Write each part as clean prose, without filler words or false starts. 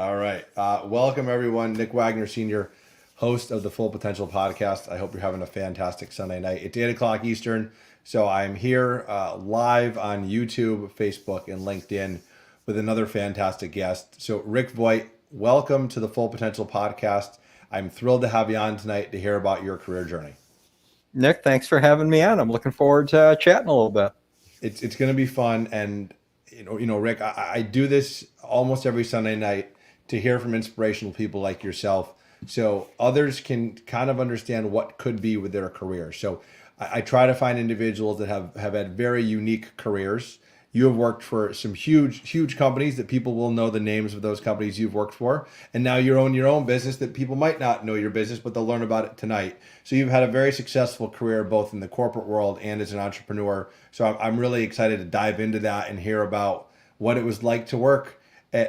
All right. Welcome, everyone. Nick Wagner, Sr., host of the Full Potential Podcast. I hope you're having a fantastic Sunday night. It's 8 o'clock Eastern, so I'm here live on YouTube, Facebook, and LinkedIn with another fantastic guest. So, Rick Voight, welcome to the Full Potential Podcast. I'm thrilled to have you on tonight to hear about your career journey. Nick, thanks for having me on. I'm looking forward to chatting a little bit. It's going to be fun, and Rick, I do this almost every Sunday night to hear from inspirational people like yourself, so others can kind of understand what could be with their career. So I try to find individuals that have had very unique careers. You have worked for some huge companies that people will know the names of those companies you've worked for. And now you own your own business that people might not know your business, but they'll learn about it tonight. So you've had a very successful career, both in the corporate world and as an entrepreneur. So I'm really excited to dive into that and hear about what it was like to work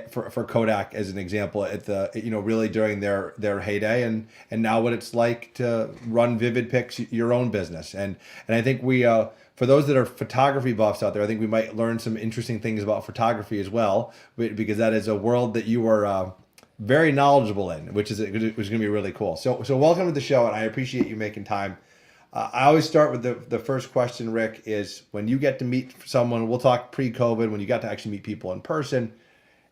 for Kodak, as an example, at the really during their heyday, and now what it's like to run Vivid-Pix, your own business. And I think we for those that are photography buffs out there, I think we might learn some interesting things about photography as well, because that is a world that you are very knowledgeable in, which is going to be really cool. So welcome to the show, and I appreciate you making time. I always start with the first question, Rick, is when you get to meet someone, we'll talk pre-COVID, when you got to actually meet people in person,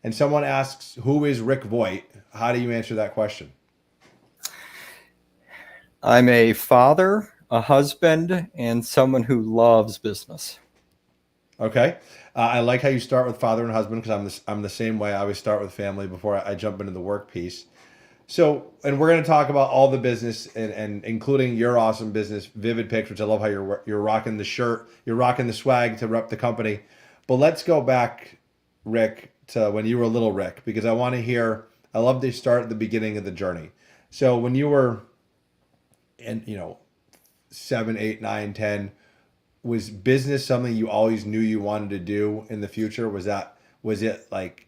and someone asks, who is Rick Voight? How do you answer that question? I'm a father, a husband, and someone who loves business. Okay. I like how you start with father and husband, because I'm the same way. I always start with family before I jump into the work piece. So, and we're going to talk about all the business and including your awesome business, Vivid-Pix, which I love how you're rocking the shirt, you're rocking the swag to rep the company. But let's go back, Rick, to when you were little Rick, because I want to hear, I love to start at the beginning of the journey. So when you were in, 7, 8, 9, 10, was business something you always knew you wanted to do in the future? Was it like,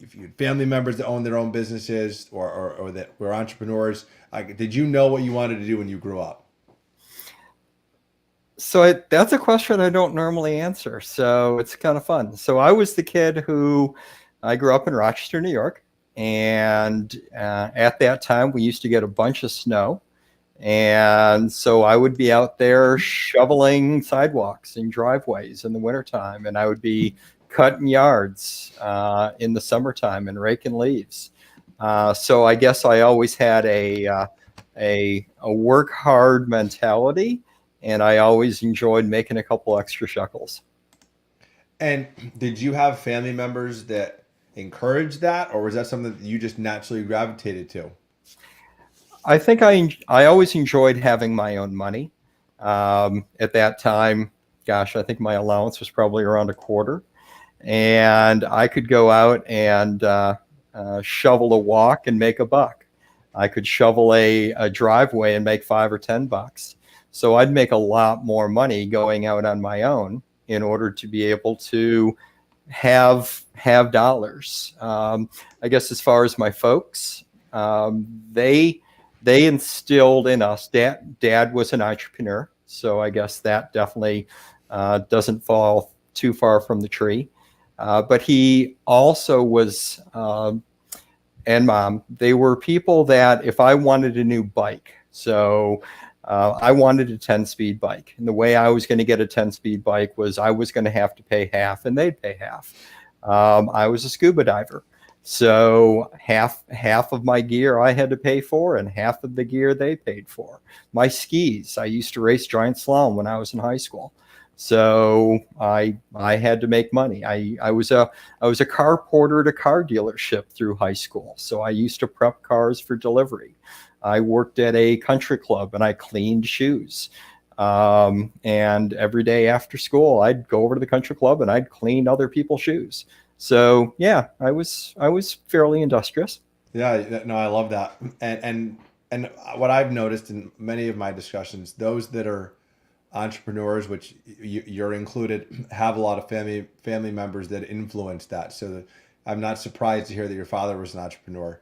if you had family members that owned their own businesses or that were entrepreneurs, like, did you know what you wanted to do when you grew up? So that's a question I don't normally answer. So it's kind of fun. So I was the kid I grew up in Rochester, New York. And at that time, we used to get a bunch of snow. And so I would be out there shoveling sidewalks and driveways in the wintertime. And I would be cutting yards in the summertime and raking leaves. So I guess I always had a work hard mentality. And I always enjoyed making a couple extra shekels. And did you have family members that encouraged that, or was that something that you just naturally gravitated to? I think I always enjoyed having my own money. At that time, gosh, I think my allowance was probably around a quarter. And I could go out and shovel a walk and make $1. I could shovel a driveway and make $5 or $10. So I'd make a lot more money going out on my own in order to be able to have dollars. I guess as far as my folks, they instilled in us. Dad was an entrepreneur, so I guess that definitely doesn't fall too far from the tree. But he also was, and Mom, they were people that if I wanted a new bike, so I wanted a 10-speed bike. And the way I was going to get a 10-speed bike was I was going to have to pay half and they'd pay half. I was a scuba diver. So half of my gear I had to pay for and half of the gear they paid for. My skis, I used to race giant slalom when I was in high school. So I had to make money. I was a car porter at a car dealership through high school. So I used to prep cars for delivery. I worked at a country club and I cleaned shoes. And every day after school, I'd go over to the country club and I'd clean other people's shoes. So yeah, I was fairly industrious. Yeah, no, I love that. And what I've noticed in many of my discussions, those that are entrepreneurs, which you're included, have a lot of family members that influence that. So I'm not surprised to hear that your father was an entrepreneur.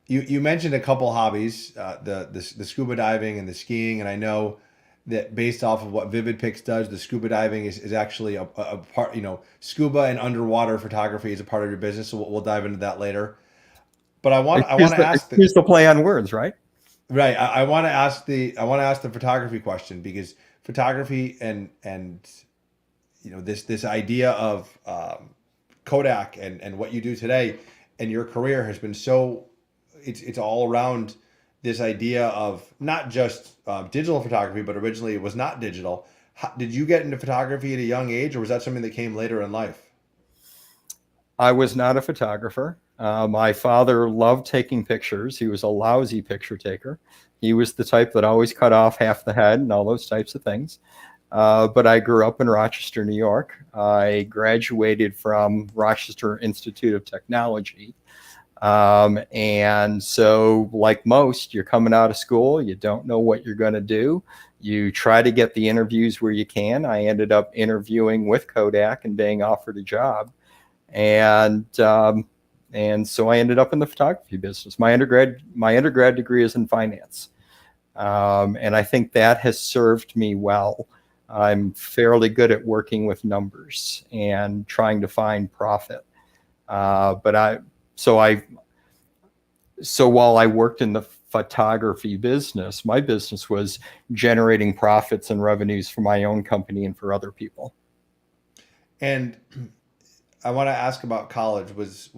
You mentioned a couple hobbies, the scuba diving and the skiing, and I know that based off of what Vivid-Pix does, the scuba diving is actually a part. Scuba and underwater photography is a part of your business. So we'll dive into that later. But I want to ask Excuse the play on words, right? right. I want to ask the photography question because photography and this idea of Kodak and what you do today and your career has been so it's all around this idea of not just digital photography, but originally it was not digital. Did you get into photography at a young age, or was that something that came later in life? I was not a photographer. My father loved taking pictures. He was a lousy picture taker. He was the type that always cut off half the head and all those types of things. But I grew up in Rochester, New York. I graduated from Rochester Institute of Technology. And so, like most, you're coming out of school, you don't know what you're going to do. You try to get the interviews where you can. I ended up interviewing with Kodak and being offered a job. And so I ended up in the photography business. My undergrad degree is in finance. And I think that has served me well. I'm fairly good at working with numbers and trying to find profit. So while I worked in the photography business, my business was generating profits and revenues for my own company and for other people. And I want to ask about college. Was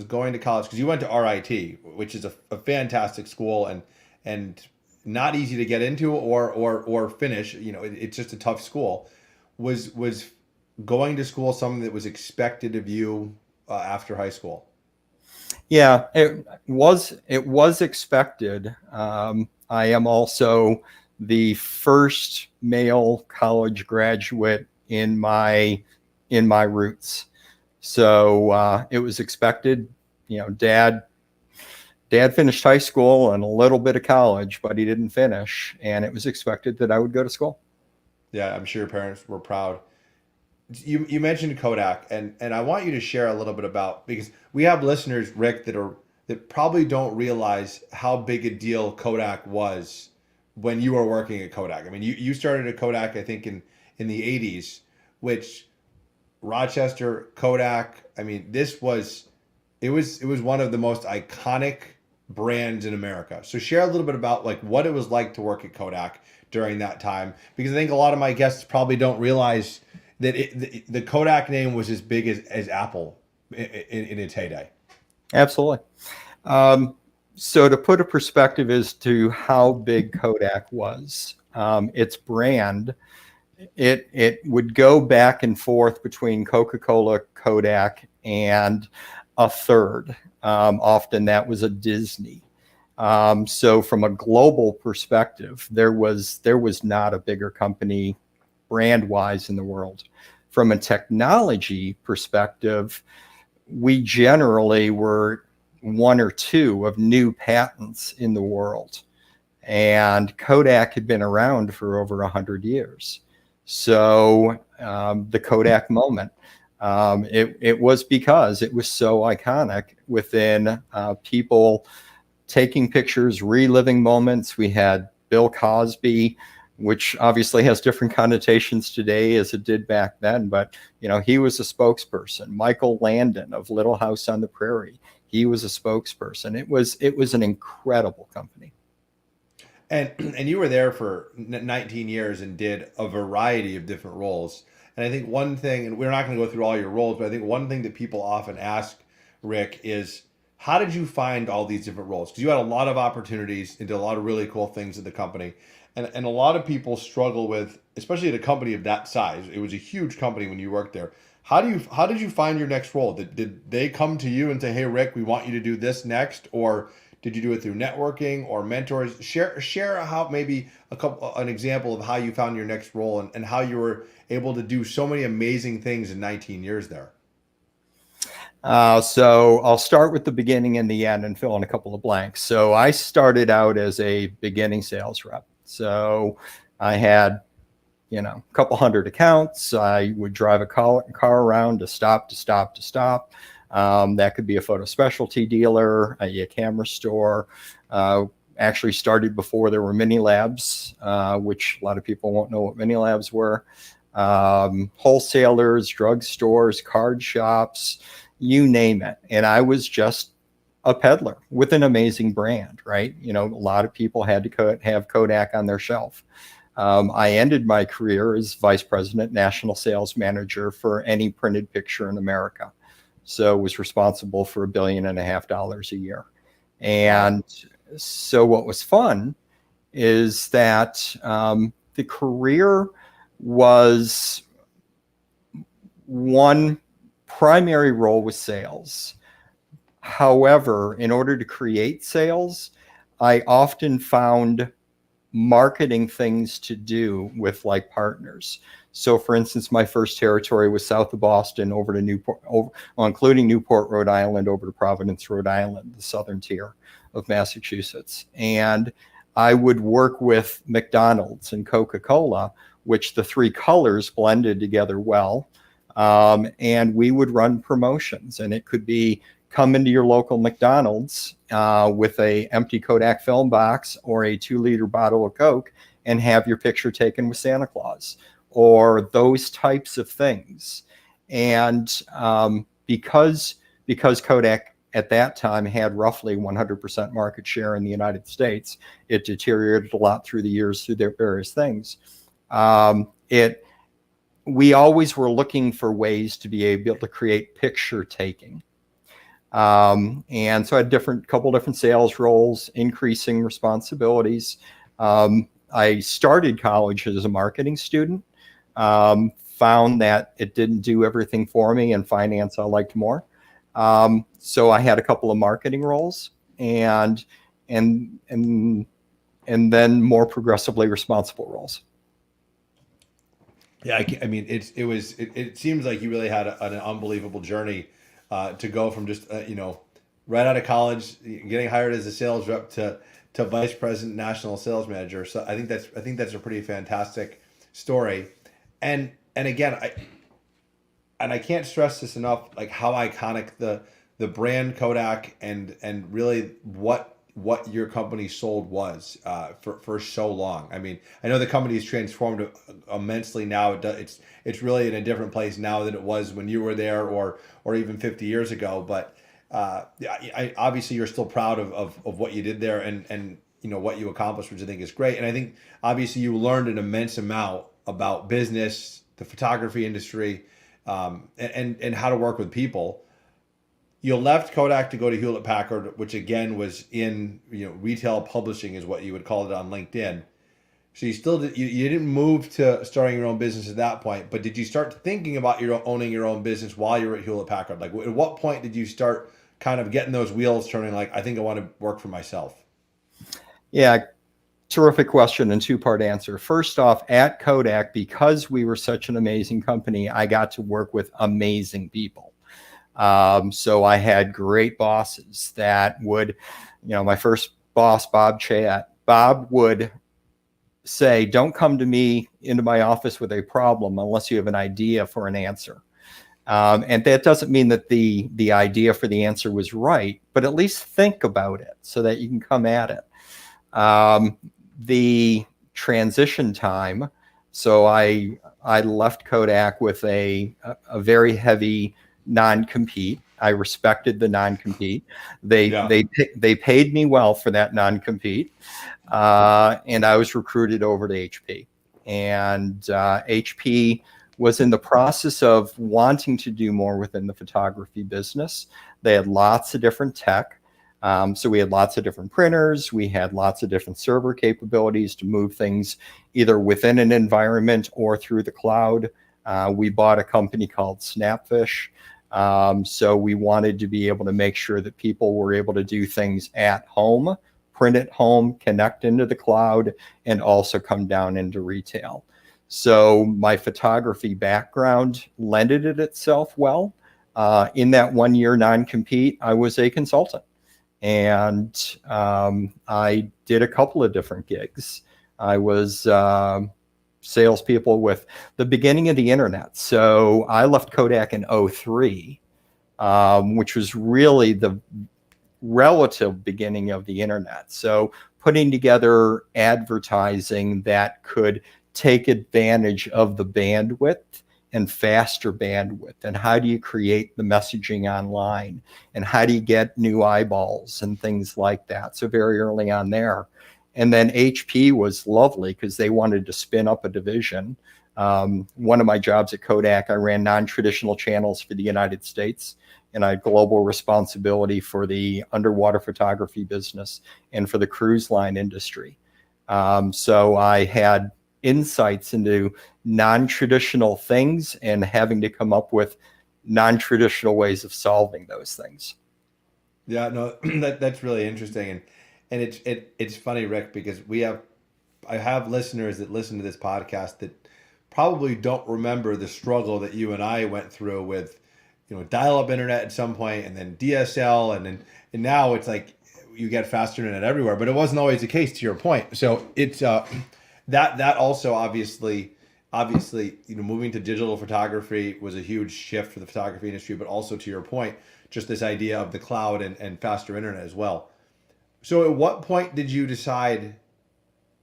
going to college because you went to RIT, which is a fantastic school and not easy to get into or finish. It's just a tough school. Was going to school something that was expected of you after high school? Yeah, it was expected. I am also the first male college graduate in my roots. So it was expected. Dad finished high school and a little bit of college, but he didn't finish, and it was expected that I would go to school. Yeah, I'm sure your parents were proud. You mentioned Kodak, and I want you to share a little bit about, because we have listeners, Rick, that probably don't realize how big a deal Kodak was when you were working at Kodak. I mean, you started at Kodak, I think in the 80s, which Rochester, Kodak. I mean, it was one of the most iconic brands in America. So share a little bit about like what it was like to work at Kodak during that time, because I think a lot of my guests probably don't realize that the Kodak name was as big as Apple in its heyday. Absolutely. So to put a perspective as to how big Kodak was, its brand, it would go back and forth between Coca-Cola, Kodak, and a third. Often that was a Disney. So from a global perspective, there was not a bigger company brand-wise in the world. From a technology perspective, we generally were one or two of new patents in the world. And Kodak had been around for over 100 years. So the Kodak moment, it was because it was so iconic within people taking pictures, reliving moments. We had Bill Cosby, which obviously has different connotations today as it did back then, but he was a spokesperson. Michael Landon of Little House on the Prairie, he was a spokesperson. It was an incredible company. And you were there for 19 years and did a variety of different roles. And I think one thing, and we're not going to go through all your roles, but I think one thing that people often ask, Rick, is how did you find all these different roles? Because you had a lot of opportunities and did a lot of really cool things at the company. And a lot of people struggle with, especially at a company of that size. It was a huge company when you worked there. How did you find your next role? Did they come to you and say, "Hey, Rick, we want you to do this next," or did you do it through networking or mentors? Share how maybe an example of how you found your next role and how you were able to do so many amazing things in 19 years there. So I'll start with the beginning and the end and fill in a couple of blanks. So I started out as a beginning sales rep. So I had, a couple hundred accounts. I would drive a car around to stop. That could be a photo specialty dealer, a camera store. Actually started before there were mini labs, which a lot of people won't know what mini labs were. Wholesalers, drug stores, card shops, you name it. And I was just a peddler with an amazing brand, right? You know, a lot of people had to have Kodak on their shelf. I ended my career as vice president, national sales manager for any printed picture in America. So was responsible for $1.5 billion a year. And so what was fun is that the career was one primary role was sales. However, in order to create sales, I often found marketing things to do with like partners. So for instance, my first territory was south of Boston over to Newport, including Newport, Rhode Island, over to Providence, Rhode Island, the southern tier of Massachusetts. And I would work with McDonald's and Coca-Cola, which the three colors blended together well. And we would run promotions, and it could be come into your local McDonald's with a empty Kodak film box or a 2-liter bottle of Coke and have your picture taken with Santa Claus, or those types of things. And because Kodak at that time had roughly 100% market share in the United States, it deteriorated a lot through the years through their various things. We always were looking for ways to be able to create picture taking. And so I had couple different sales roles, increasing responsibilities. I started college as a marketing student, found that it didn't do everything for me, and finance I liked more. So I had a couple of marketing roles, and then more progressively responsible roles. Yeah, I mean, it seems like you really had an unbelievable journey to go from just right out of college, getting hired as a sales rep to vice president, national sales manager. So I think that's a pretty fantastic story, and again, I can't stress this enough, like how iconic the brand Kodak and really what your company sold was for so long. I mean, I know the company's transformed immensely now. It's really in a different place now than it was when you were there, or even 50 years ago. But obviously you're still proud of what you did there and what you accomplished, which I think is great. And I think obviously you learned an immense amount about business, the photography industry, and how to work with people. You left Kodak to go to Hewlett-Packard, which again was in retail publishing, is what you would call it on LinkedIn. So you still you didn't move to starting your own business at that point, but did you start thinking about owning your own business while you were at Hewlett-Packard? Like, at what point did you start kind of getting those wheels turning? Like, I think I want to work for myself. Yeah, terrific question and two-part answer. First off, at Kodak, because we were such an amazing company, I got to work with amazing people. So I had great bosses that would, my first boss, Bob Chat, Bob would say, don't come to me into my office with a problem unless you have an idea for an answer. And that doesn't mean that the idea for the answer was right, but at least think about it so that you can come at it. The transition time. So I left Kodak with a very heavy non-compete. I respected the non-compete. They paid me well for that non-compete, and I was recruited over to HP. And HP was in the process of wanting to do more within the photography business. They had lots of different tech. So we had lots of different printers. We had lots of different server capabilities to move things either within an environment or through the cloud. We bought a company called Snapfish. So we wanted to be able to make sure that people were able to do things at home, print at home, connect into the cloud, and also come down into retail. So my photography background lended it itself well. In that 1-year non-compete, I was a consultant. And I did a couple of different gigs. I was salespeople with the beginning of the internet. So I left Kodak in 2003, which was really the relative beginning of the internet. So putting together advertising that could take advantage of the bandwidth and faster bandwidth, and how do you create the messaging online, and how do you get new eyeballs and things like that. So very early on there. And then HP was lovely because they wanted to spin up a division. One of my jobs at Kodak, I ran non-traditional channels for the United States, and I had global responsibility for the underwater photography business and for the cruise line industry. So I had insights into non-traditional things and having to come up with non-traditional ways of solving those things. Yeah, no, that's really interesting, and it's funny, Rick, because I have listeners that listen to this podcast that probably don't remember the struggle that you and I went through with, dial-up internet at some point, and then DSL, and now it's like you get faster internet everywhere. But it wasn't always the case, to your point. So it's that also obviously, moving to digital photography was a huge shift for the photography industry. But also, to your point, just this idea of the cloud and faster internet as well. So at what point did you decide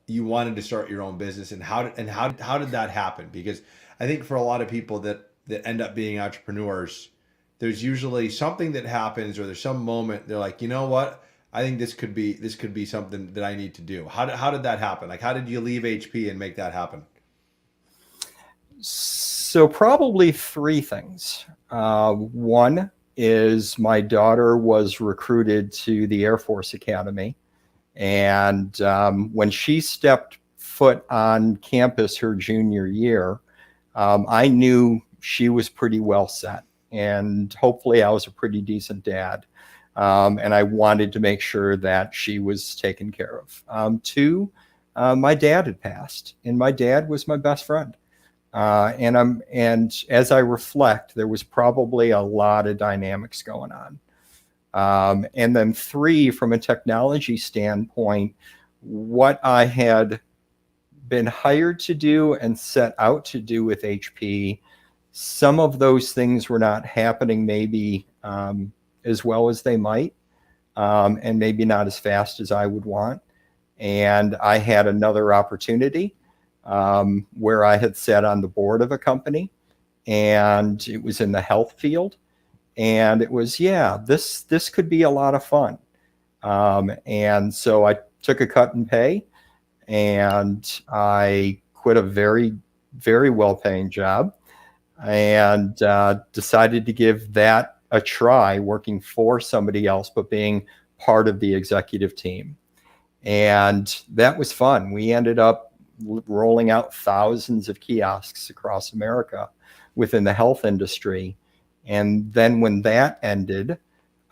you wanted to start your own business, and how did that happen? Because I think for a lot of people that end up being entrepreneurs, there's usually something that happens, or there's some moment they're like, you know what, I think this could be something that I need to do. How did that happen? Like, how did you leave HP and make that happen? So probably three things. One is my daughter was recruited to the Air Force Academy. And when she stepped foot on campus her junior year, I knew she was pretty well set. And hopefully I was a pretty decent dad. And I wanted to make sure that she was taken care of. Two, my dad had passed, and my dad was my best friend. And as I reflect, there was probably a lot of dynamics going on. And then three, from a technology standpoint, what I had been hired to do and set out to do with HP, some of those things were not happening maybe as well as they might, and maybe not as fast as I would want. And I had another opportunity where I had sat on the board of a company, and it was in the health field. And it was, this could be a lot of fun. And so I took a cut in pay, and I quit a very, very well-paying job, and decided to give that a try, working for somebody else, but being part of the executive team. And that was fun. We ended up rolling out thousands of kiosks across America within the health industry. And then when that ended,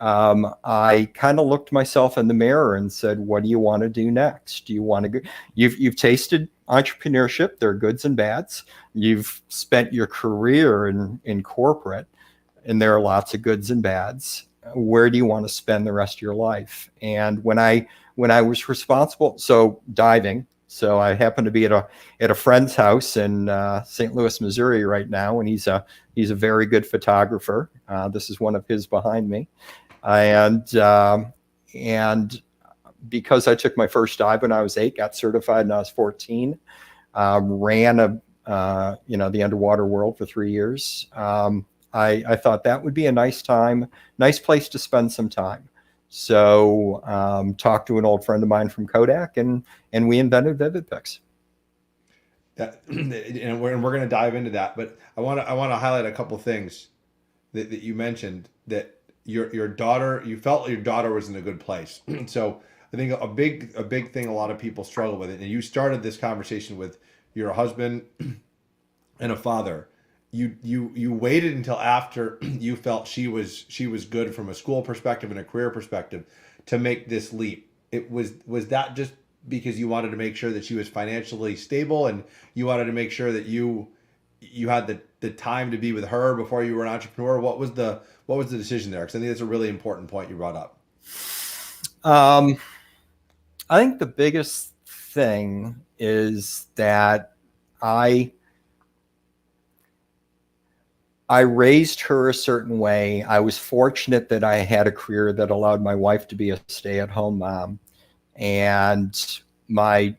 I kind of looked myself in the mirror and said, what do you want to do next? Do you want to go? You've tasted entrepreneurship. There are goods and bads. You've spent your career in corporate, and there are lots of goods and bads. Where do you want to spend the rest of your life? And when I was responsible, so diving. So I happen to be at a friend's house in St. Louis, Missouri right now, and he's a very good photographer. This is one of his behind me, and because I took my first dive when I was 8, got certified when I was 14, ran the underwater world for 3 years. I thought that would be a nice place to spend some time. So talked to an old friend of mine from Kodak, and we invented Vivid-Pix. And we're going to dive into that, but I want to highlight a couple things that you mentioned, that your daughter, you felt your daughter was in a good place. So I think a big thing a lot of people struggle with it, and you started this conversation with your husband and a father. You waited until after you felt she was good from a school perspective and a career perspective to make this leap. Was that just because you wanted to make sure that she was financially stable, and you wanted to make sure that you had the time to be with her before you were an entrepreneur? What was the decision there? Because I think that's a really important point you brought up. I think the biggest thing is that I raised her a certain way. I was fortunate that I had a career that allowed my wife to be a stay-at-home mom. And I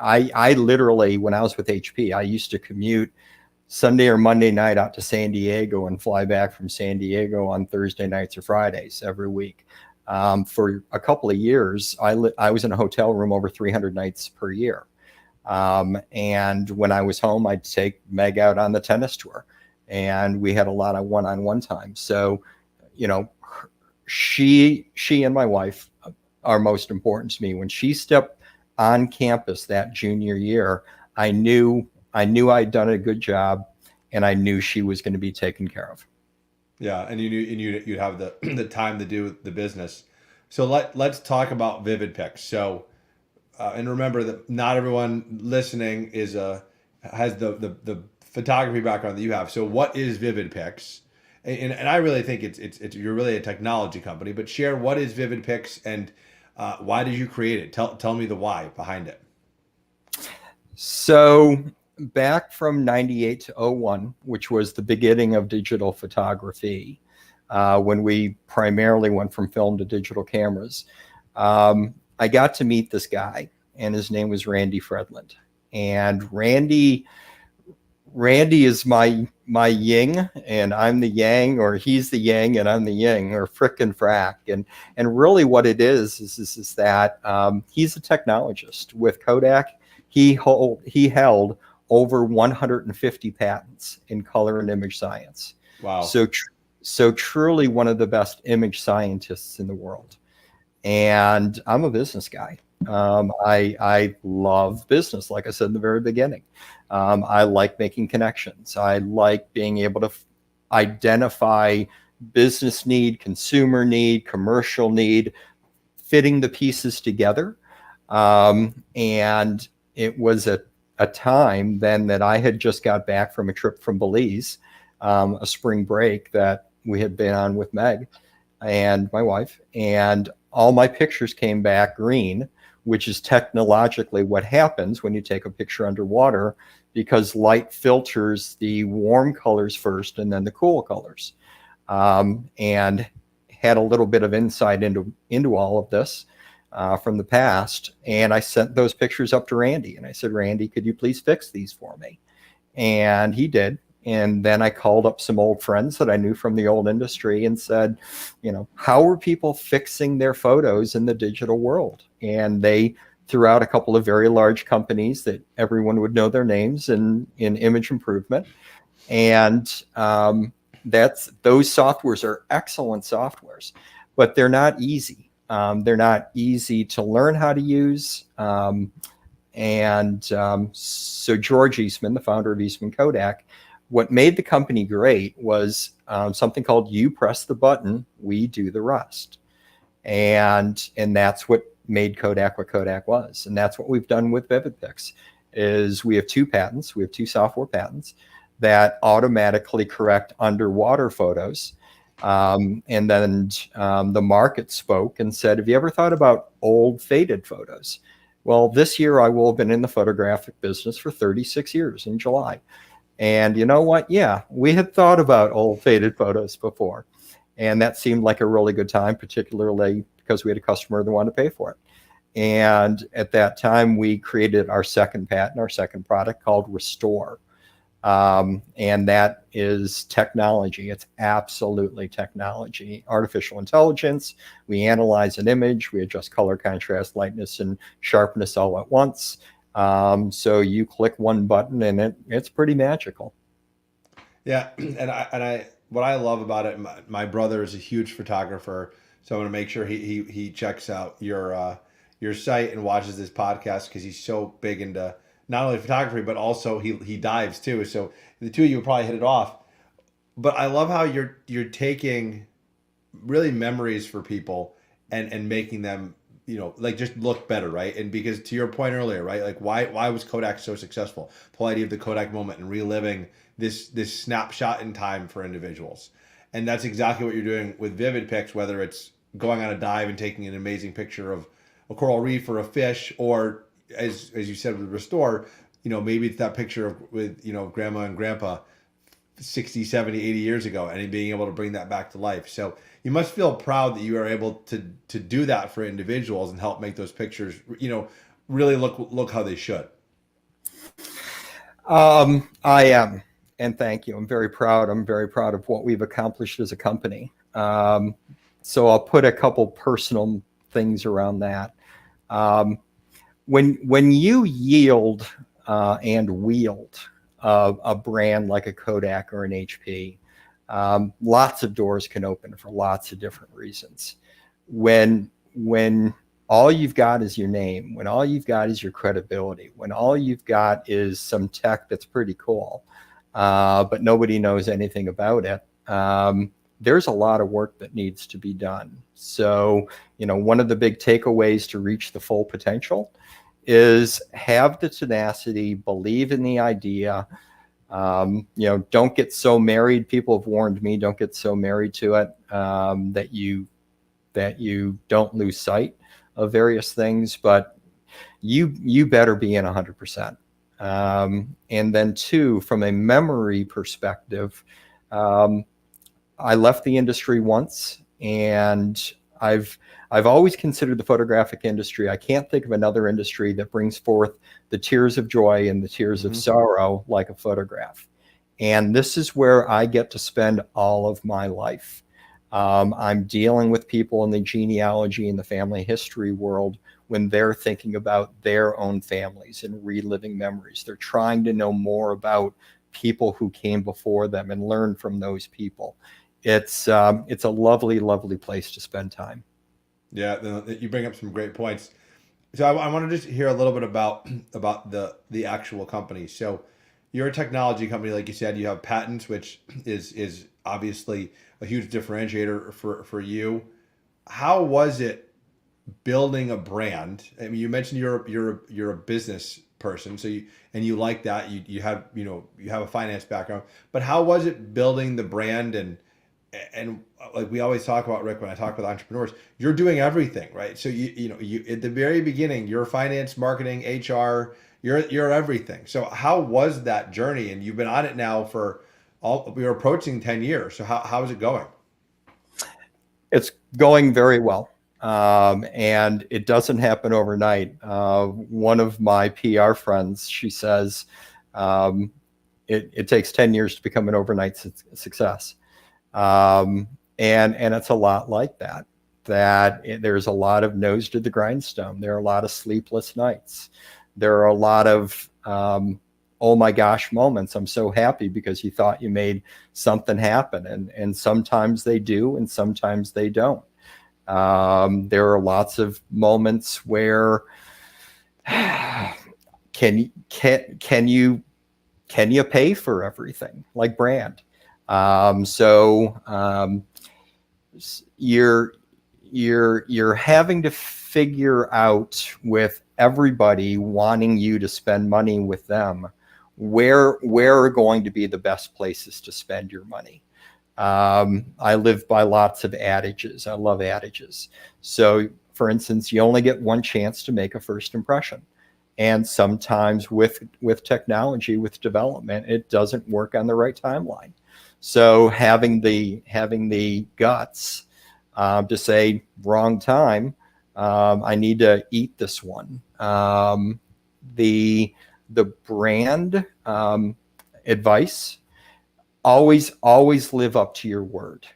literally, when I was with HP, I used to commute Sunday or Monday night out to San Diego and fly back from San Diego on Thursday nights or Fridays every week. For a couple of years, I was in a hotel room over 300 nights per year. And when I was home, I'd take Meg out on the tennis tour, and we had a lot of one-on-one time. So, you know, she and my wife are most important to me. When she stepped on campus that junior year, I knew I'd done a good job, and I knew she was going to be taken care of. Yeah, and you'd have the the time to do the business. So let's talk about Vivid-Pix. So and remember that not everyone listening has the photography background that you have. So what is Vivid-Pix? And I really think it's you're really a technology company. But share, what is Vivid-Pix, and why did you create it? Tell me the why behind it. So back from 98 to 01, which was the beginning of digital photography, when we primarily went from film to digital cameras, I got to meet this guy, and his name was Randy Fredland. And Randy is my yin, and I'm the yang, or he's the yang and I'm the yin, or frick and frack. And really what it is that he's a technologist. With Kodak, he held over 150 patents in color and image science. Wow. So truly one of the best image scientists in the world. And I'm a business guy. I love business, like I said in the very beginning. I like making connections. I like being able to identify business need, consumer need, commercial need, fitting the pieces together. And it was a time then that I had just got back from a trip from Belize, a spring break that we had been on with Meg and my wife, and all my pictures came back green, which is technologically what happens when you take a picture underwater, because light filters the warm colors first and then the cool colors. And had a little bit of insight into all of this from the past. And I sent those pictures up to Randy, and I said, Randy, could you please fix these for me? And he did. And then I called up some old friends that I knew from the old industry and said, you know, how are people fixing their photos in the digital world? And they threw out a couple of very large companies that everyone would know their names in image improvement. And those softwares are excellent softwares, but they're not easy. They're not easy to learn how to use. So George Eastman, the founder of Eastman Kodak, what made the company great was something called "You press the button, we do the rest," and that's what made Kodak what Kodak was, and that's what we've done with Vivid-Pix. Is we have two software patents that automatically correct underwater photos, and then the market spoke and said, "Have you ever thought about old faded photos?" Well, this year I will have been in the photographic business for 36 years in July. And you know what? Yeah, we had thought about old faded photos before. And that seemed like a really good time, particularly because we had a customer that wanted to pay for it. And at that time, we created our second patent, our second product called Restore. And that is technology. It's absolutely technology. Artificial intelligence. We analyze an image. We adjust color, contrast, lightness, and sharpness all at once. So you click one button and it's pretty magical. Yeah, and I what I love about it, my brother is a huge photographer, so I'm gonna make sure he checks out your site and watches this podcast, because he's so big into not only photography but also he dives too. So the two of you will probably hit it off. But I love how you're taking really memories for people and making them, you know, like just look better, right? And because to your point earlier, right, like why was Kodak so successful? The whole idea of the Kodak moment and reliving this snapshot in time for individuals. And that's exactly what you're doing with Vivid-Pix, whether it's going on a dive and taking an amazing picture of a coral reef or a fish, or as you said with Restore, you know, maybe it's that picture with, you know, grandma and grandpa 60, 70, 80 years ago, and being able to bring that back to life. So you must feel proud that you are able to do that for individuals and help make those pictures, you know, really look how they should. I am. and thank you. I'm very proud. I'm very proud of what we've accomplished as a company. So I'll put a couple personal things around that. When you yield and wield a brand like a Kodak or an HP, lots of doors can open for lots of different reasons. When all you've got is your name, when all you've got is your credibility, when all you've got is some tech that's pretty cool, but nobody knows anything about it, there's a lot of work that needs to be done. So, one of the big takeaways to reach the full potential is have the tenacity, believe in the idea. Don't get so married. People have warned me, don't get so married to it that you don't lose sight of various things, but you better be in 100%. And then two, from a memory perspective, I left the industry once, and I've always considered the photographic industry. I can't think of another industry that brings forth the tears of joy and the tears of sorrow like a photograph. And this is where I get to spend all of my life. I'm dealing with people in the genealogy and the family history world when they're thinking about their own families and reliving memories. They're trying to know more about people who came before them and learn from those people. It's a lovely, lovely place to spend time. Yeah, you bring up some great points. So I want to just hear a little bit about the actual company. So you're a technology company, like you said. You have patents, which is obviously a huge differentiator for you. How was it building a brand? I mean, you mentioned you're a business person, so you like that. You have a finance background, but how was it building the brand and like we always talk about, Rick, when I talk with entrepreneurs, you're doing everything, right? So you at the very beginning, you're finance, marketing, HR, you're everything. So how was that journey? And you've been on it now we're approaching 10 years. So how is it going? It's going very well. And it doesn't happen overnight. One of my PR friends, she says, it takes 10 years to become an overnight success. And it's a lot like that, there's a lot of nose to the grindstone. There are a lot of sleepless nights. There are a lot of, oh my gosh moments. I'm so happy because you thought you made something happen. And sometimes they do, and sometimes they don't. There are lots of moments where can you pay for everything, like brand? You're having to figure out, with everybody wanting you to spend money with them, where are going to be the best places to spend your money. I live by lots of adages. I love adages. So, for instance, you only get one chance to make a first impression. And sometimes with technology, with development, it doesn't work on the right timeline. So having the guts to say, wrong time, I need to eat this one. The brand advice, always live up to your word.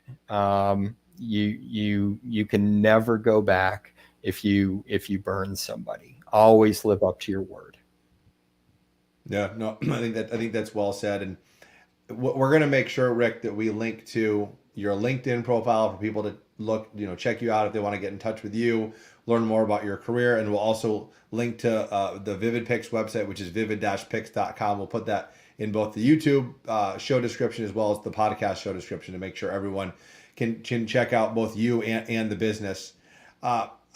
You can never go back if you burn somebody. Always live up to your word. Yeah, no, I think that's well said. And we're going to make sure, Rick, that we link to your LinkedIn profile for people to look, check you out if they want to get in touch with you, learn more about your career. And we'll also link to the Vivid-Pix website, which is vivid-pix.com. We'll put that in both the YouTube show description as well as the podcast show description to make sure everyone can check out both you and the business.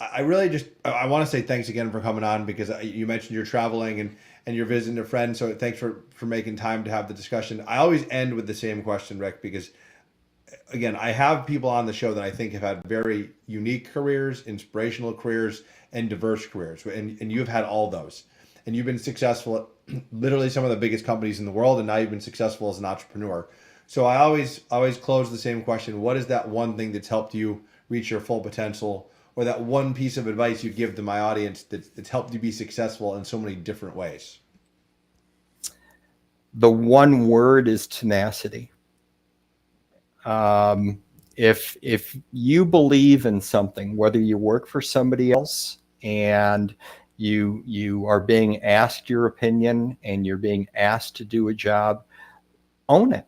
I really I want to say thanks again for coming on, because you mentioned you're traveling and you're visiting a friend. So thanks for making time to have the discussion. I always end with the same question, Rick, because again, I have people on the show that I think have had very unique careers, inspirational careers, and diverse careers. And you've had all those. And you've been successful at literally some of the biggest companies in the world, and now you've been successful as an entrepreneur. So I always close the same question. What is that one thing that's helped you reach your full potential, or that one piece of advice you'd give to my audience that's helped you be successful in so many different ways? The one word is tenacity. If you believe in something, whether you work for somebody else and you are being asked your opinion and you're being asked to do a job, own it.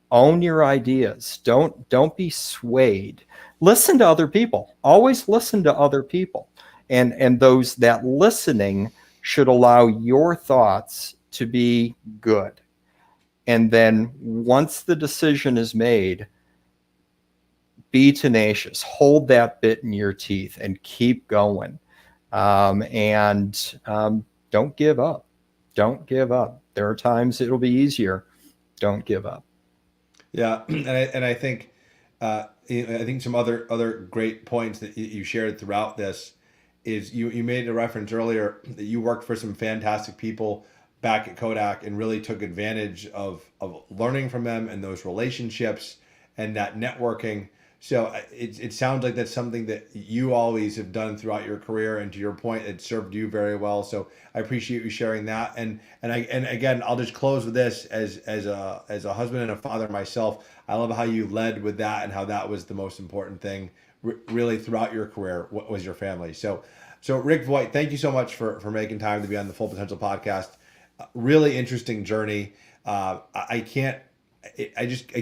Own your ideas. Don't be swayed. Listen to other people. Always listen to other people, and those that listening should allow your thoughts to be good. And then once the decision is made, be tenacious. Hold that bit in your teeth and keep going. And don't give up. Don't give up. There are times it'll be easier. Don't give up. Yeah, and I think I think some other great points that you shared throughout this is you made a reference earlier that you worked for some fantastic people back at Kodak and really took advantage of learning from them and those relationships and that networking. So it sounds like that's something that you always have done throughout your career, and to your point, it served you very well. So I appreciate you sharing that. And again, I'll just close with this as a husband and a father myself. I love how you led with that and how that was the most important thing, really throughout your career. What was your family? So Rick Voight, thank you so much for making time to be on the Full Potential podcast. Really interesting journey. I can't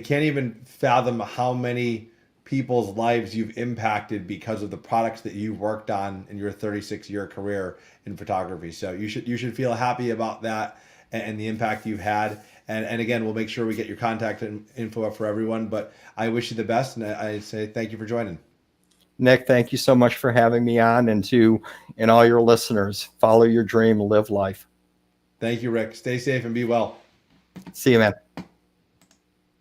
even fathom how many people's lives you've impacted because of the products that you worked on in your 36-year career in photography. So you should feel happy about that and the impact you've had. And again, we'll make sure we get your contact info up for everyone. But I wish you the best, and I say thank you for joining. Nick, thank you so much for having me on, and all your listeners, follow your dream, live life. Thank you, Rick. Stay safe and be well. See you, man.